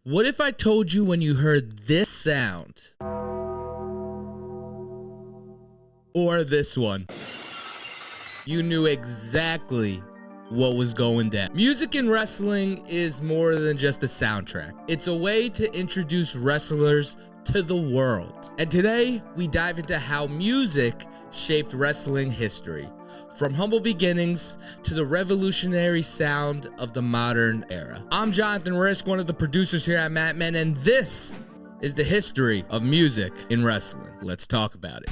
What if I told you when you heard this sound, or this one, you knew exactly what was going down? Music in wrestling is more than just a soundtrack. It's a way to introduce wrestlers to the world. And today, we dive into how music shaped wrestling history, from humble beginnings to the revolutionary sound of the modern era. I'm Jonathan Rizk, one of the producers here at Mat Men, and this is the history of music in wrestling. Let's talk about it.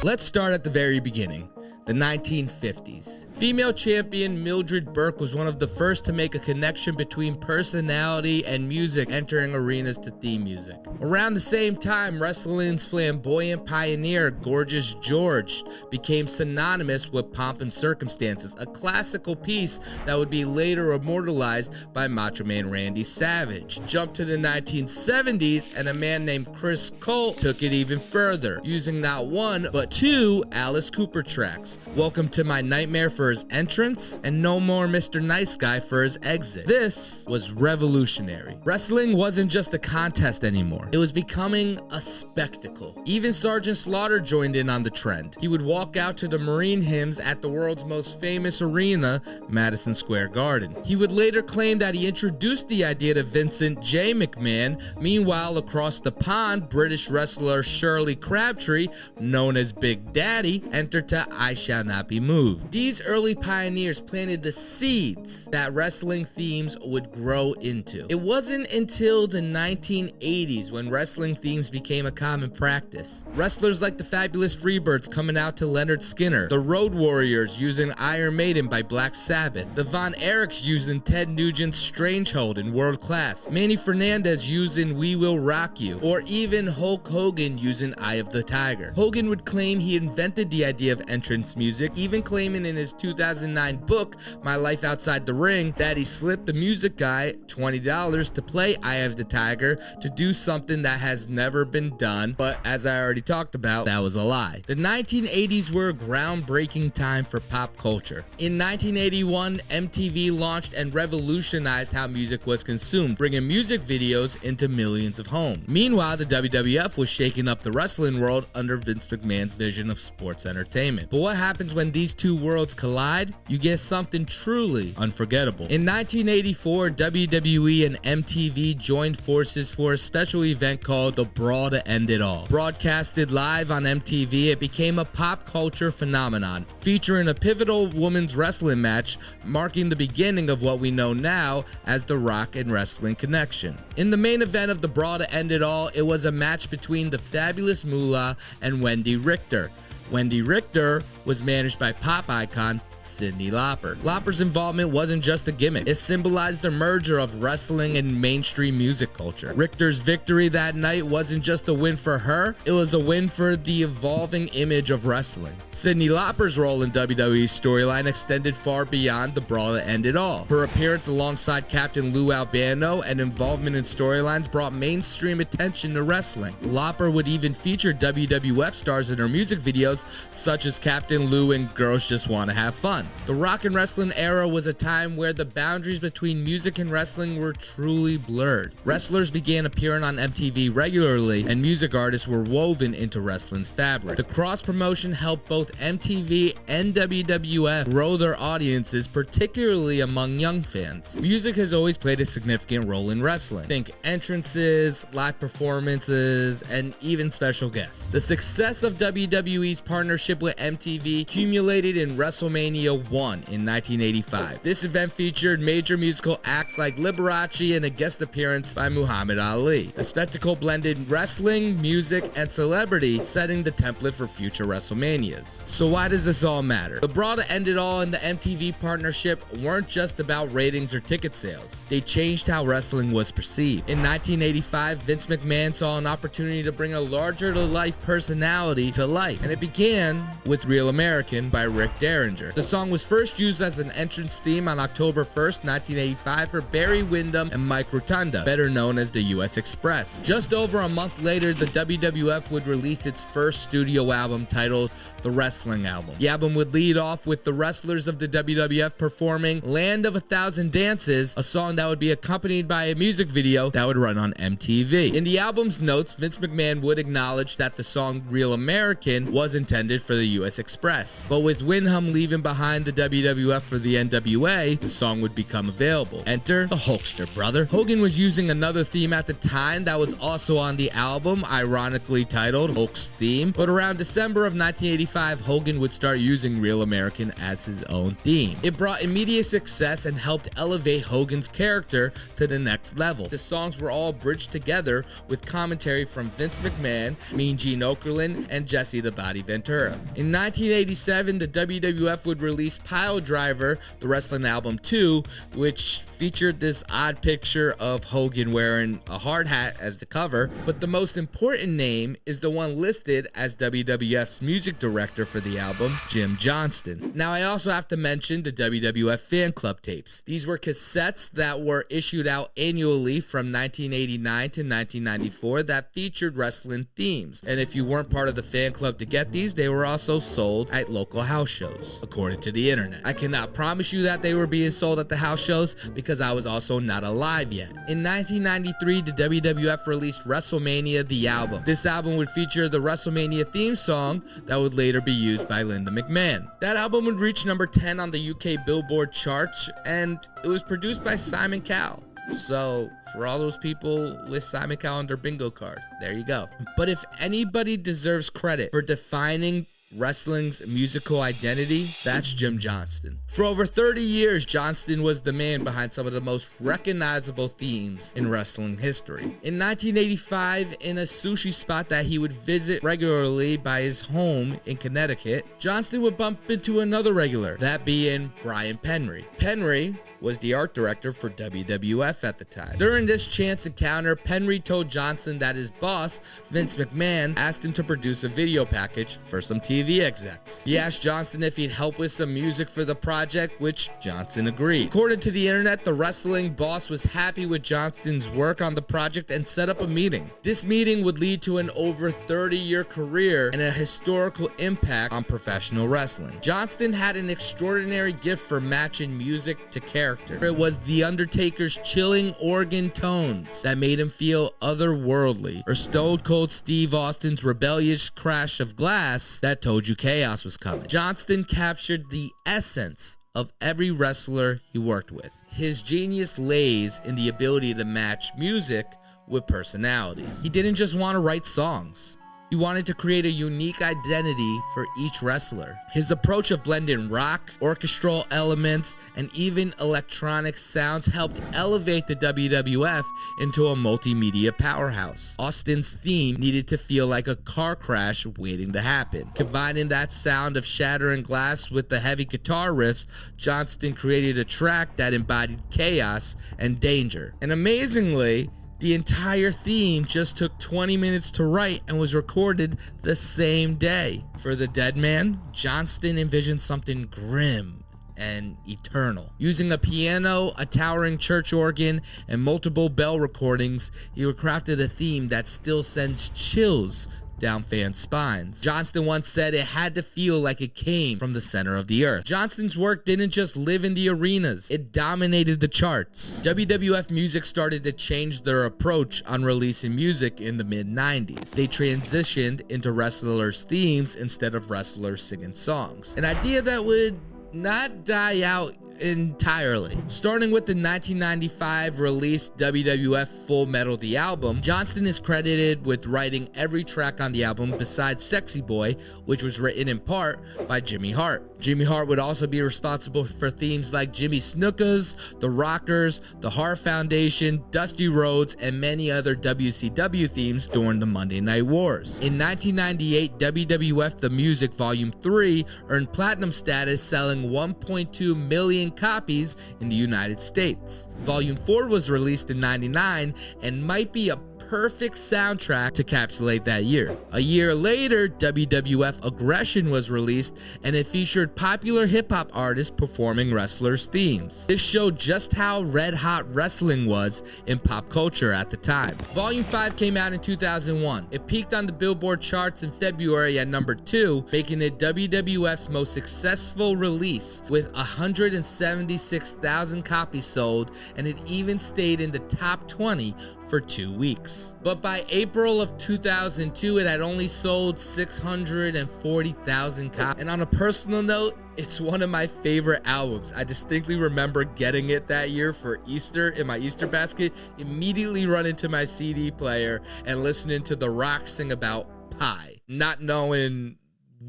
Let's start at the very beginning. The 1950s. Female champion Mildred Burke was one of the first to make a connection between personality and music, entering arenas to theme music. Around the same time, wrestling's flamboyant pioneer, Gorgeous George, became synonymous with Pomp and Circumstances, a classical piece that would be later immortalized by Macho Man Randy Savage. Jump to the 1970s, and a man named Chris Colt took it even further, using not one, but two Alice Cooper tracks. Welcome to My Nightmare for his entrance, and No More Mr. Nice Guy for his exit. This was revolutionary. Wrestling wasn't just a contest anymore. It was becoming a spectacle. Even Sergeant Slaughter joined in on the trend. He would walk out to the Marine hymns at the world's most famous arena, Madison Square Garden. He would later claim that he introduced the idea to Vincent J. McMahon. Meanwhile, across the pond, British wrestler Shirley Crabtree, known as Big Daddy, entered to I Shall Not Be Moved. These early pioneers planted the seeds that wrestling themes would grow into. It wasn't until the 1980s when wrestling themes became a common practice. Wrestlers like the Fabulous Freebirds coming out to Leonard Skinner, the Road Warriors using Iron Maiden by Black Sabbath, the Von Erichs using Ted Nugent's Strangehold in World Class, Manny Fernandez using We Will Rock You, or even Hulk Hogan using Eye of the Tiger. Hogan would claim he invented the idea of entrance music, even claiming in his 2009 book, My Life Outside the Ring, that he slipped the music guy $20 to play Eye of the Tiger to do something that has never been done, but as I already talked about, that was a lie. The 1980s were a groundbreaking time for pop culture. In 1981, MTV launched and revolutionized how music was consumed, bringing music videos into millions of homes. Meanwhile, the WWF was shaking up the wrestling world under Vince McMahon's vision of sports entertainment. But what happens when these two worlds collide? You get something truly unforgettable. In 1984, WWE and MTV joined forces for a special event called The Brawl to End It All. Broadcasted live on MTV, it became a pop culture phenomenon, featuring a pivotal women's wrestling match, marking the beginning of what we know now as the Rock and Wrestling Connection. In the main event of The Brawl to End It All, it was a match between the Fabulous Moolah and Wendy Richter. Wendy Richter was managed by pop icon Cyndi Lauper. Lauper's involvement wasn't just a gimmick. It symbolized the merger of wrestling and mainstream music culture. Richter's victory that night wasn't just a win for her, it was a win for the evolving image of wrestling. Cyndi Lauper's role in WWE's storyline extended far beyond the Brawl that ended all. Her appearance alongside Captain Lou Albano and involvement in storylines brought mainstream attention to wrestling. Lauper would even feature WWF stars in her music videos, such as Captain Lou and Girls Just Wanna Have Fun. The rock and wrestling era was a time where the boundaries between music and wrestling were truly blurred. Wrestlers began appearing on MTV regularly, and music artists were woven into wrestling's fabric. The cross-promotion helped both MTV and WWF grow their audiences, particularly among young fans. Music has always played a significant role in wrestling. Think entrances, live performances, and even special guests. The success of WWE's partnership with MTV culminated in WrestleMania 1 in 1985. This event featured major musical acts like Liberace and a guest appearance by Muhammad Ali. The spectacle blended wrestling, music, and celebrity, setting the template for future WrestleManias. So why does this all matter? The Brawl to End It All and the MTV partnership weren't just about ratings or ticket sales. They changed how wrestling was perceived. In 1985, Vince McMahon saw an opportunity to bring a larger-than-life personality to life, and it began with Real American by Rick Derringer. The song was first used as an entrance theme on October 1st, 1985 for Barry Windham and Mike Rotunda, better known as the US Express. Just over a month later, the WWF would release its first studio album titled The Wrestling Album. The album would lead off with the wrestlers of the WWF performing Land of a Thousand Dances, a song that would be accompanied by a music video that would run on MTV. In the album's notes, Vince McMahon would acknowledge that the song Real American was intended for the US Express. But with Windham leaving behind the WWF for the NWA, the song would become available. Enter the Hulkster brother. Hogan was using another theme at the time that was also on the album, ironically titled Hulk's Theme, but around December of 1985, Hogan would start using Real American as his own theme. It brought immediate success and helped elevate Hogan's character to the next level. The songs were all bridged together with commentary from Vince McMahon, Mean Gene Okerlund, and Jesse the Body Ventura. In 1987, the WWF would release Pile Driver, the wrestling album 2, which featured this odd picture of Hogan wearing a hard hat as the cover, but the most important name is the one listed as WWF's music director for the album, Jim Johnston. Now, I also have to mention the WWF fan club tapes. These were cassettes that were issued out annually from 1989 to 1994 that featured wrestling themes, and if you weren't part of the fan club to get these, they were also sold at local house shows, according to the internet. I cannot promise you that they were being sold at the house shows because I was also not alive yet. In 1993, the WWF released WrestleMania the album. This album would feature the WrestleMania theme song that would later be used by Linda McMahon. That album would reach number 10 on the UK Billboard charts, and it was produced by Simon Cowell. So, for all those people with Simon Cowell on their bingo card, there you go. But if anybody deserves credit for defining wrestling's musical identity, that's Jim Johnston. For over 30 years, Johnston was the man behind some of the most recognizable themes in wrestling history. In 1985, in a sushi spot that he would visit regularly by his home in Connecticut, Johnston would bump into another regular, that being Brian Penry. Penry was the art director for WWF at the time. During this chance encounter, Penry told Johnston that his boss, Vince McMahon, asked him to produce a video package for some TV execs. He asked Johnston if he'd help with some music for the project, which Johnston agreed. According to the internet, the wrestling boss was happy with Johnston's work on the project and set up a meeting. This meeting would lead to an over 30-year career and a historical impact on professional wrestling. Johnston had an extraordinary gift for matching music to character. It was The Undertaker's chilling organ tones that made him feel otherworldly, or Stone Cold Steve Austin's rebellious crash of glass that told you chaos was coming. Johnston captured the essence of every wrestler he worked with. His genius lays in the ability to match music with personalities. He didn't just want to write songs. He wanted to create a unique identity for each wrestler. His approach of blending rock, orchestral elements, and even electronic sounds helped elevate the WWF into a multimedia powerhouse. Austin's theme needed to feel like a car crash waiting to happen. Combining that sound of shattering glass with the heavy guitar riffs, Johnston created a track that embodied chaos and danger. And amazingly, the entire theme just took 20 minutes to write and was recorded the same day. For the Dead Man, Johnston envisioned something grim and eternal. Using a piano, a towering church organ, and multiple bell recordings, he crafted a theme that still sends chills down fans' spines. Johnston once said it had to feel like it came from the center of the earth. Johnston's work didn't just live in the arenas, it dominated the charts. WWF music started to change their approach on releasing music in the mid-90s. They transitioned into wrestlers' themes instead of wrestlers singing songs. An idea that would not die out entirely. Starting with the 1995 released WWF Full Metal the album, Johnston is credited with writing every track on the album besides Sexy Boy, which was written in part by Jimmy Hart. Jimmy Hart would also be responsible for themes like Jimmy Snuka's, The Rockers, The Hart Foundation, Dusty Rhodes, and many other WCW themes during the Monday Night Wars. In 1998, WWF The Music Volume 3 earned platinum status, selling 1.2 million copies in the United States. Volume 4 was released in '99 and might be a perfect soundtrack to encapsulate that year. A year later, WWF Aggression was released, and it featured popular hip-hop artists performing wrestlers' themes. This showed just how red-hot wrestling was in pop culture at the time. Volume 5 came out in 2001. It peaked on the Billboard charts in February at number 2, making it WWF's most successful release, with 176,000 copies sold, and it even stayed in the top 20 for 2 weeks. But by April of 2002, it had only sold 640,000 copies. And on a personal note, it's one of my favorite albums. I distinctly remember getting it that year for Easter in my Easter basket, immediately run into my CD player and listening to The Rock sing about pie, not knowing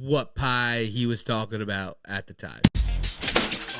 what pie he was talking about at the time.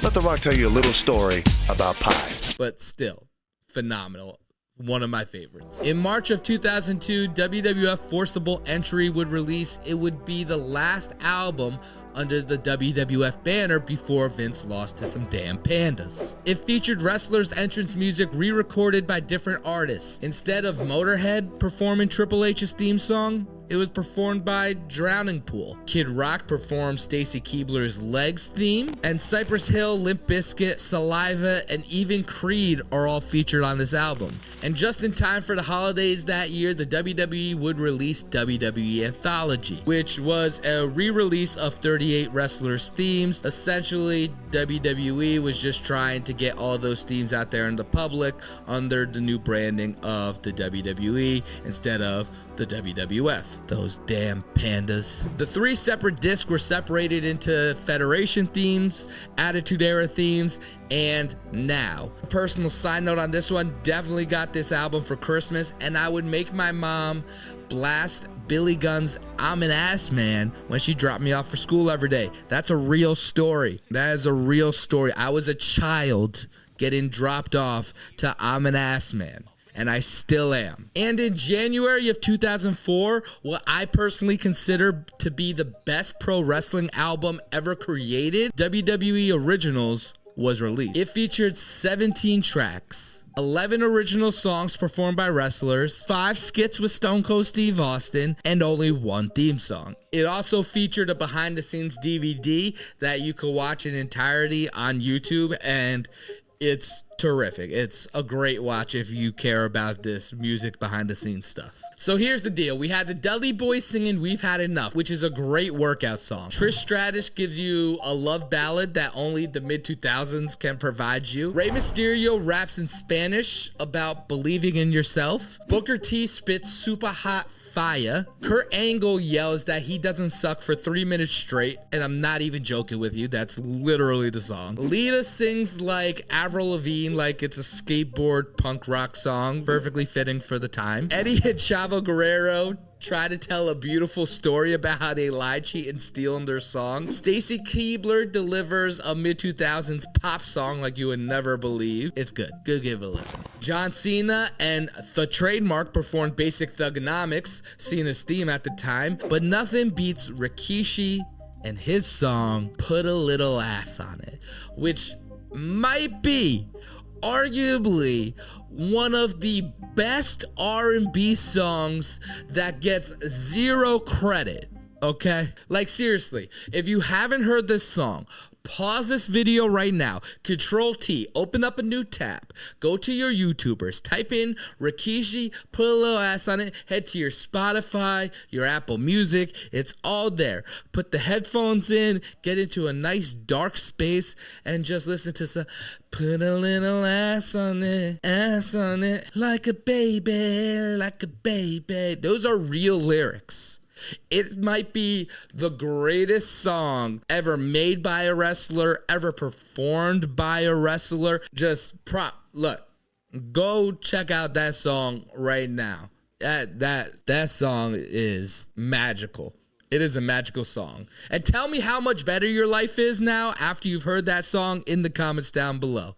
Let The Rock tell you a little story about pie. But still, phenomenal. One of my favorites. In March of 2002, WWF Forcible Entry would release. It would be the last album under the WWF banner before Vince lost to some damn pandas. It featured wrestlers' entrance music re-recorded by different artists. Instead of Motorhead performing Triple H's theme song, it was performed by Drowning Pool. Kid Rock performed Stacy Keibler's Legs theme, and Cypress Hill, Limp Bizkit, Saliva, and even Creed are all featured on this album. And just in time for the holidays that year, the WWE would release WWE Anthology, which was a re-release of 38 wrestlers' themes. Essentially, WWE was just trying to get all those themes out there in the public under the new branding of the WWE instead of the WWF. Those damn pandas. The 3 separate discs were separated into Federation themes, Attitude Era themes, and Now. Personal side note on this one, definitely got this album for Christmas, and I would make my mom blast Billy Gunn's I'm an Ass Man when she dropped me off for school every day. That's a real story. That is a real story. I was a child getting dropped off to I'm an Ass Man, and I still am. And in January of 2004, what I personally consider to be the best pro wrestling album ever created, WWE Originals, was released. It featured 17 tracks, 11 original songs performed by wrestlers, 5 skits with Stone Cold Steve Austin, and only 1 theme song. It also featured a behind-the-scenes DVD that you could watch in entirety on YouTube, and it's terrific. It's a great watch if you care about this music behind the scenes stuff. So here's the deal. We had the Dudley Boys singing We've Had Enough, which is a great workout song. Trish Stratus gives you a love ballad that only the mid-2000s can provide you. Rey Mysterio raps in Spanish about believing in yourself. Booker T spits super hot fire. Kurt Angle yells that he doesn't suck for 3 minutes straight, and I'm not even joking with you. That's literally the song. Lita sings like Avril Lavigne, like it's a skateboard punk rock song, perfectly fitting for the time. Eddie and Chavo Guerrero try to tell a beautiful story about how they lie, cheat, and steal in their song. Stacy Keibler delivers a mid-2000s pop song like you would never believe. It's good. Go give it a listen. John Cena and The Trademark performed Basic Thugonomics, Cena's theme at the time, but nothing beats Rikishi and his song Put a Little Ass on It, which might be arguably one of the best R&B songs that gets 0 credit, okay? Like, seriously, if you haven't heard this song, pause this video right now, Control T, open up a new tab, go to your YouTubers, type in Rikishi, put a little ass on it, head to your Spotify, your Apple Music, it's all there. Put the headphones in, get into a nice dark space, and just listen to some, put a little ass on it, like a baby, like a baby. Those are real lyrics. It might be the greatest song ever made by a wrestler, ever performed by a wrestler. Look, go check out that song right now. That song is magical. It is a magical song. And tell me how much better your life is now after you've heard that song in the comments down below.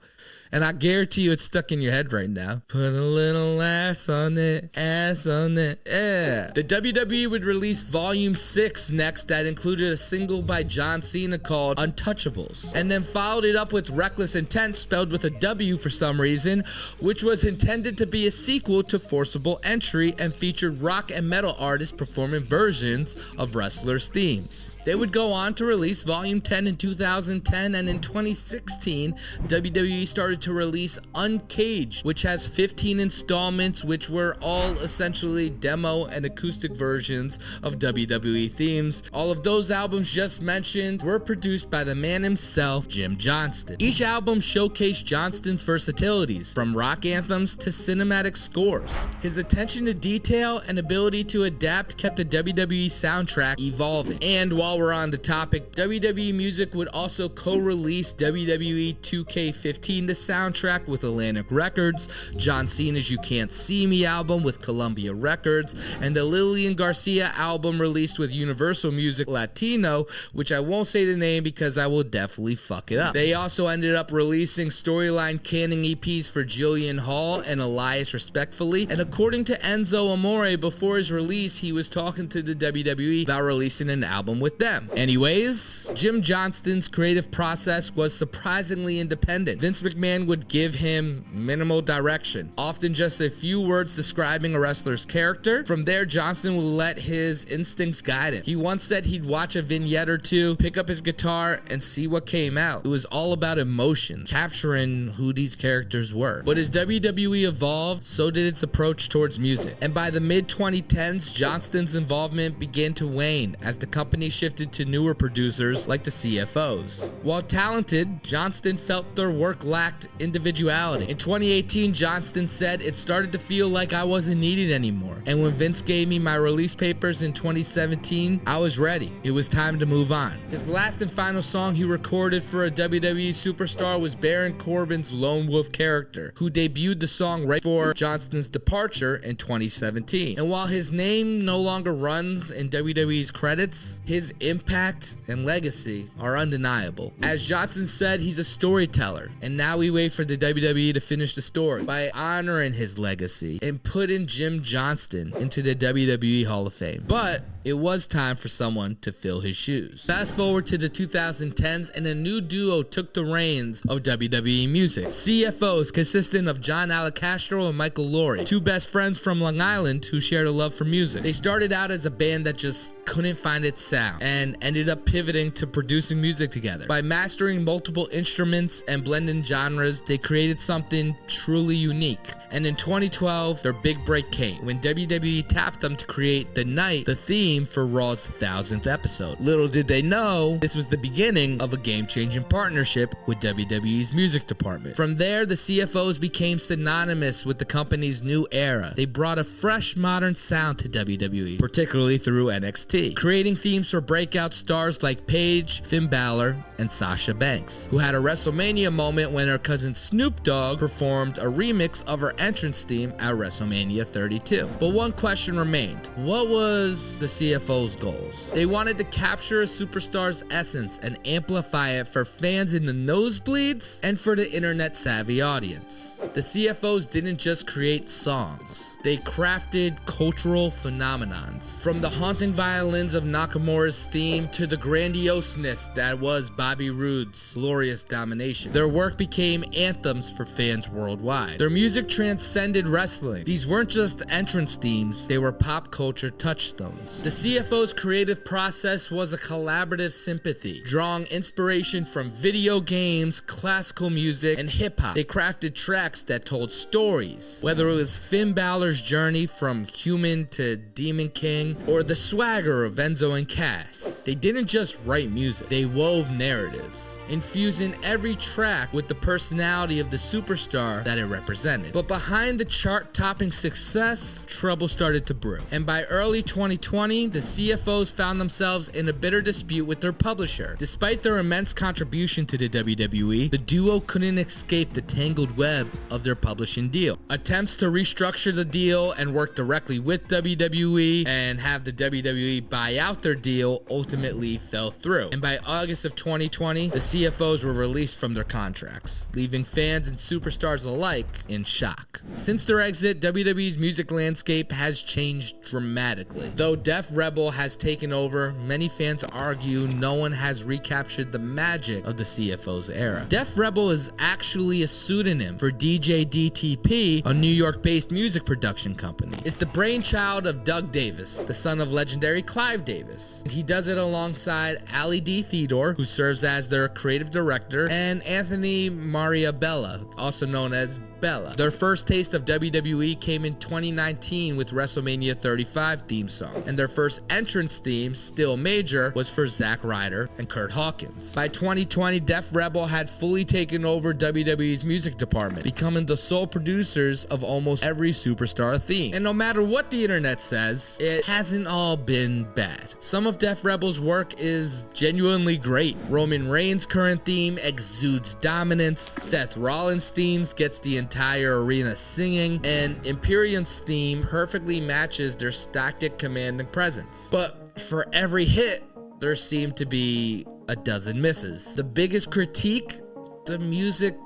And I guarantee you it's stuck in your head right now. Put a little ass on it, yeah. The WWE would release Volume 6 next that included a single by John Cena called Untouchables, and then followed it up with Reckless Intent, spelled with a W for some reason, which was intended to be a sequel to Forcible Entry and featured rock and metal artists performing versions of wrestlers' themes. They would go on to release Volume 10 in 2010, and in 2016, WWE started to release Uncaged, which has 15 installments, which were all essentially demo and acoustic versions of WWE themes. All of those albums just mentioned were produced by the man himself, Jim Johnston. Each album showcased Johnston's versatilities, from rock anthems to cinematic scores. His attention to detail and ability to adapt kept the WWE soundtrack evolving. And while we're on the topic, WWE Music would also co-release WWE 2K15, the soundtrack, with Atlantic Records, John Cena's You Can't See Me album with Columbia Records, and the Lillian Garcia album released with Universal Music Latino, which I won't say the name because I will definitely fuck it up. They also ended up releasing storyline canon EPs for Jillian Hall and Elias respectfully, and according to Enzo Amore, before his release he was talking to the WWE about releasing an album with them. Anyways, Jim Johnston's creative process was surprisingly independent. Vince McMahon would give him minimal direction, often just a few words describing a wrestler's character. From there, Johnston would let his instincts guide him. He once said he'd watch a vignette or two, pick up his guitar, and see what came out. It was all about emotion, capturing who these characters were. But as WWE evolved, so did its approach towards music. And by the mid-2010s, Johnston's involvement began to wane as the company shifted to newer producers like the CFOs. While talented, Johnston felt their work lacked individuality. In 2018, Johnston said, "It started to feel like I wasn't needed anymore. And when Vince gave me my release papers in 2017, I was ready. It was time to move on." His last and final song he recorded for a WWE superstar was Baron Corbin's Lone Wolf character, who debuted the song right before Johnston's departure in 2017. And while his name no longer runs in WWE's credits, his impact and legacy are undeniable. As Johnston said, he's a storyteller, and now we wait for the WWE to finish the story by honoring his legacy and putting Jim Johnston into the WWE Hall of Fame. But it was time for someone to fill his shoes. Fast forward to the 2010s, and a new duo took the reins of WWE Music. CFOs consisting of John Alicastro and Michael Laurie, two best friends from Long Island who shared a love for music. They started out as a band that just couldn't find its sound and ended up pivoting to producing music together. By mastering multiple instruments and blending genres, they created something truly unique. And in 2012, their big break came when WWE tapped them to create The Night, the theme for Raw's 1000th episode. Little did they know, this was the beginning of a game-changing partnership with WWE's music department. From there, the CFOs became synonymous with the company's new era. They brought a fresh, modern sound to WWE, particularly through NXT, creating themes for breakout stars like Paige, Finn Balor, and Sasha Banks, who had a WrestleMania moment when her cousin Snoop Dogg performed a remix of her entrance theme at WrestleMania 32. But one question remained. What was the CFO's goals? They wanted to capture a superstar's essence and amplify it for fans in the nosebleeds and for the internet-savvy audience. The CFOs didn't just create songs. They crafted cultural phenomenons. From the haunting violins of Nakamura's theme to the grandioseness that was Bobby Roode's glorious domination. Their work became anthems for fans worldwide. Their music transcended wrestling. These weren't just entrance themes, they were pop culture touchstones. The CFO's creative process was a collaborative sympathy, drawing inspiration from video games, classical music, and hip-hop. They crafted tracks that told stories, whether it was Finn Balor's journey from human to Demon King, or the swagger of Enzo and Cass. They didn't just write music, they wove narratives, infusing every track with the personality of the superstar that it represented. But behind the chart-topping success, trouble started to brew. And by early 2020, the CFOs found themselves in a bitter dispute with their publisher. Despite their immense contribution to the WWE, the duo couldn't escape the tangled web of their publishing deal. Attempts to restructure the deal and work directly with WWE and have the WWE buy out their deal ultimately fell through. And by August of 2020, the CFOs were released from their contracts, leaving fans and superstars alike in shock. Since their exit, WWE's music landscape has changed dramatically. Though Def Rebel has taken over, many fans argue no one has recaptured the magic of the CFO's era. Def Rebel is actually a pseudonym for DJ DTP, a New York-based music production company. It's the brainchild of Doug Davis, the son of legendary Clive Davis. And he does it alongside Ali D. Theodore, who serves as their creative director, and Anthony Mariabella, also known as Bella. Their first taste of WWE came in 2019 with WrestleMania 35 theme song, and their first entrance theme, Still Major, was for Zack Ryder and Kurt Hawkins. By 2020, Def Rebel had fully taken over WWE's music department, becoming the sole producers of almost every superstar theme. And no matter what the internet says, it hasn't all been bad. Some of Def Rebel's work is genuinely great. Roman Reigns' current theme exudes dominance, Seth Rollins' themes gets the entire arena singing, and Imperium's theme perfectly matches their static commanding presence. But for every hit, there seem to be a dozen misses. The biggest critique, the music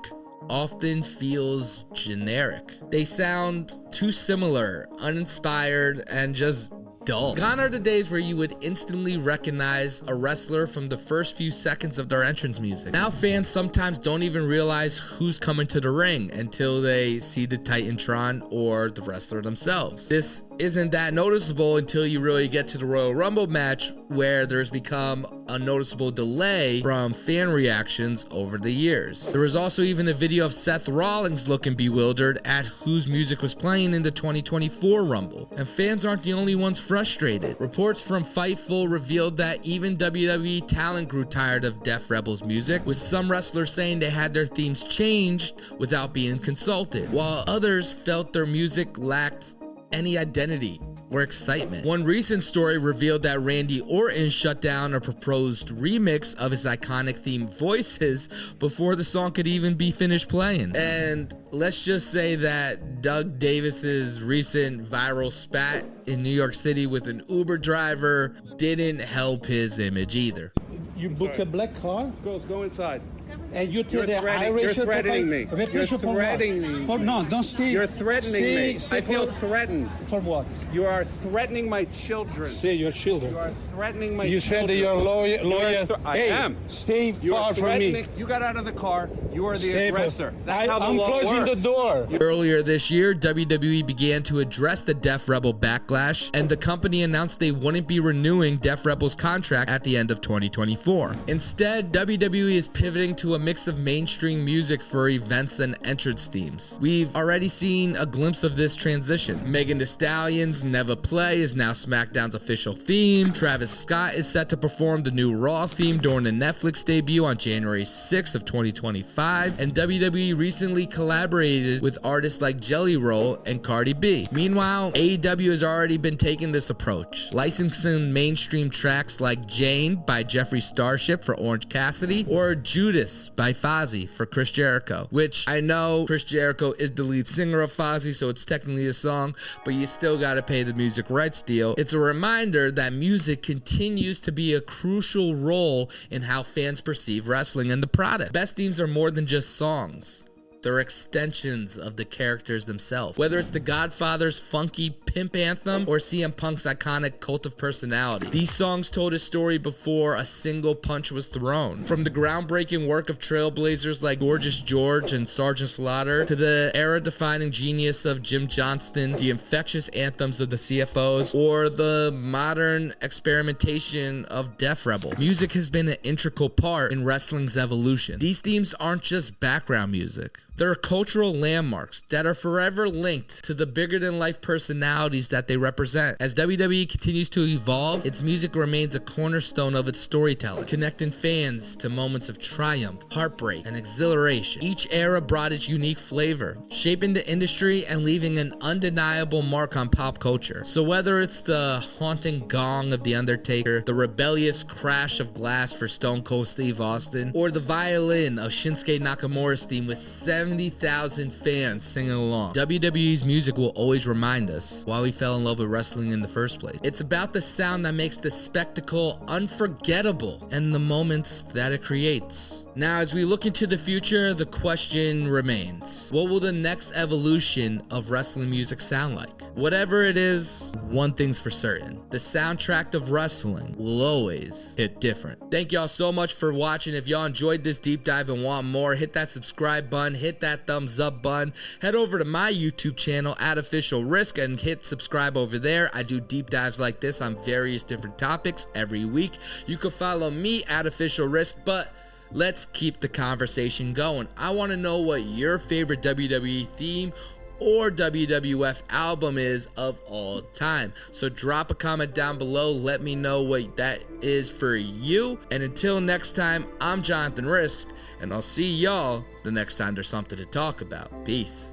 often feels generic. They sound too similar, uninspired, and just dull. Gone are the days where you would instantly recognize a wrestler from the first few seconds of their entrance music. Now fans sometimes don't even realize who's coming to the ring until they see the Titantron or the wrestler themselves. This isn't that noticeable until you really get to the Royal Rumble match, where there's become a noticeable delay from fan reactions over the years. There was also even a video of Seth Rollins looking bewildered at whose music was playing in the 2024 Rumble. And fans aren't the only ones frustrated. Reports from Fightful revealed that even WWE talent grew tired of Def Rebel's music, with some wrestlers saying they had their themes changed without being consulted, while others felt their music lacked any identity or excitement. One recent story revealed that Randy Orton shut down a proposed remix of his iconic theme Voices before the song could even be finished playing. And let's just say that Doug Davis's recent viral spat in New York City with an Uber driver didn't help his image either. You book a black car? Girls, go inside. And you tell the You're threatening me. You're threatening me. No, don't stay. You're threatening me. I feel threatened. For what? You are threatening my children. Say your children. You are threatening my children. You said that you're lawyer. I am. Stay far from me. You got out of the car. You are the aggressor. That's how the I'm law closing works. the door. Earlier this year, WWE began to address the Def Rebel backlash, and the company announced they wouldn't be renewing Def Rebel's contract at the end of 2024. Instead, WWE is pivoting to a mix of mainstream music for events and entrance themes. We've already seen a glimpse of this transition. Megan Thee Stallion's Never Play is now SmackDown's official theme. Travis Scott is set to perform the new Raw theme during the Netflix debut on January 6th of 2025, and WWE recently collaborated with artists like Jelly Roll and Cardi B. Meanwhile, AEW has already been taking this approach, licensing mainstream tracks like Jane by Jeffree Starship for Orange Cassidy, or Judas by Fozzy for Chris Jericho, which I know Chris Jericho is the lead singer of Fozzy, so it's technically a song, but you still gotta pay the music rights deal. It's a reminder that music continues to be a crucial role in how fans perceive wrestling and the product. Best themes are more than just songs. They're extensions of the characters themselves. Whether it's The Godfather's funky pimp anthem or CM Punk's iconic Cult of Personality, these songs told a story before a single punch was thrown. From the groundbreaking work of trailblazers like Gorgeous George and Sergeant Slaughter to the era-defining genius of Jim Johnston, the infectious anthems of the CFOs, or the modern experimentation of Def Rebel, music has been an integral part in wrestling's evolution. These themes aren't just background music. They're cultural landmarks that are forever linked to the bigger-than-life personality personalities that they represent. As WWE continues to evolve, its music remains a cornerstone of its storytelling, connecting fans to moments of triumph, heartbreak, and exhilaration. Each era brought its unique flavor, shaping the industry and leaving an undeniable mark on pop culture. So whether it's the haunting gong of The Undertaker, the rebellious crash of glass for Stone Cold Steve Austin, or the violin of Shinsuke Nakamura's theme with 70,000 fans singing along, WWE's music will always remind us why we fell in love with wrestling in the first place. It's about the sound that makes the spectacle unforgettable and the moments that it creates. Now, as we look into the future, the question remains: what will the next evolution of wrestling music sound like? Whatever it is, one thing's for certain: the soundtrack of wrestling will always hit different. Thank y'all so much for watching. If y'all enjoyed this deep dive and want more, hit that subscribe button, hit that thumbs up button, head over to my YouTube channel @officialrizk and hit subscribe over there. I do deep dives like this on various different topics every week. You can follow me @officialrizk, but let's keep the conversation going. I want to know what your favorite WWE theme or WWF album is of all time. So drop a comment down below. Let me know what that is for you. And until next time, I'm Jonathan Rizk, and I'll see y'all the next time there's something to talk about. Peace.